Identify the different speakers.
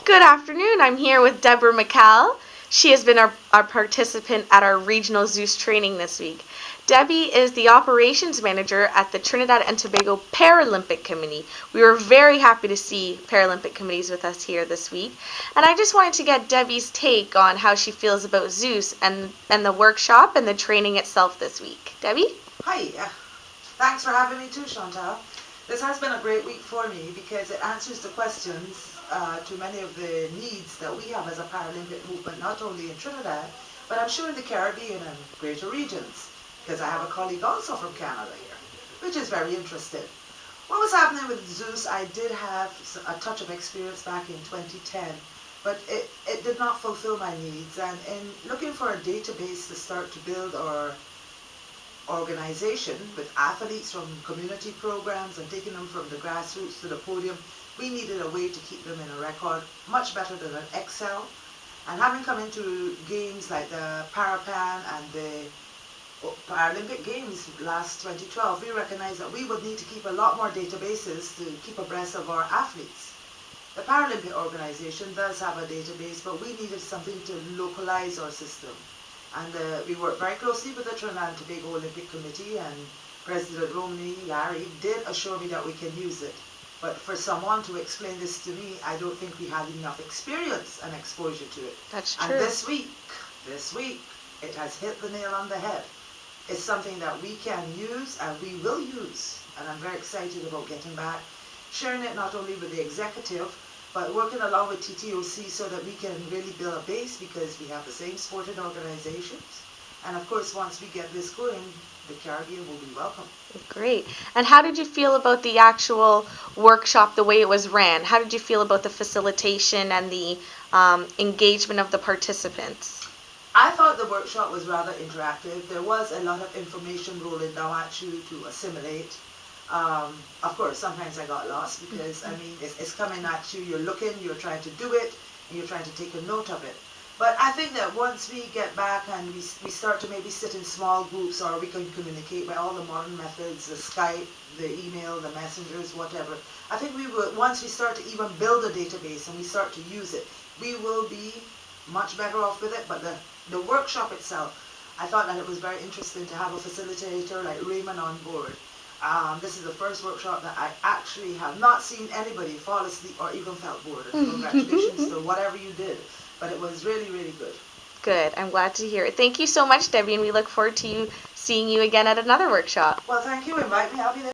Speaker 1: Good afternoon. I'm here with Deborah McCall. She has been our participant at our regional Zeus training this week. Debbie is the operations manager at the Trinidad and Tobago Paralympic Committee. We were very happy to see Paralympic committees with us here this week. And I just wanted to get Debbie's take on how she feels about Zeus and the workshop and the training itself this week. Debbie?
Speaker 2: Hi, thanks for having me too, Chantal. This has been a great week for me because it answers the questions to many of the needs that we have as a Paralympic movement, not only in Trinidad, but I'm sure in the Caribbean and greater regions, because I have a colleague also from Canada here, which is very interesting. What was happening with Zeus, I did have a touch of experience back in 2010, but it did not fulfill my needs. And in looking for a database to start to build our organization with athletes from community programs and taking them from the grassroots to the podium, we needed a way to keep them in a record much better than an Excel. And having come into games like the Parapan and the Paralympic Games last 2012, we recognized that we would need to keep a lot more databases to keep abreast of our athletes. The Paralympic organization does have a database, but we needed something to localize our system. And we worked very closely with the Trinidad and Tobago Olympic Committee, and President Romney, Larry, did assure me that we can use it. But for someone to explain this to me, I don't think we had enough experience and exposure to it.
Speaker 1: That's true.
Speaker 2: And this week, it has hit the nail on the head. It's something that we can use and we will use. And I'm very excited about getting back, sharing it not only with the executive, but working along with TTOC so that we can really build a base, because we have the same sporting organizations. And of course, once we get this going, the Caribbean will be welcome.
Speaker 1: Great. And how did you feel about the actual workshop, the way it was ran? How did you feel about the facilitation and the engagement of the participants?
Speaker 2: I thought the workshop was rather interactive. There was a lot of information rolling down at you to assimilate. Of course, sometimes I got lost because, I mean, it's coming at you, you're looking, you're trying to do it, and you're trying to take a note of it. But I think that once we get back and we start to maybe sit in small groups, or we can communicate by all the modern methods, the Skype, the email, the messengers, whatever, I think we will, once we start to even build a database and we start to use it, we will be much better off with it. But the workshop itself, I thought that it was very interesting to have a facilitator like Raymond on board. This is the first workshop that I actually have not seen anybody fall asleep or even felt bored. And congratulations to whatever you did. But it was really, really good.
Speaker 1: Good. I'm glad to hear it. Thank you so much, Debbie, and we look forward to seeing you again at another workshop.
Speaker 2: Well, thank you. Invite me. I'll be there.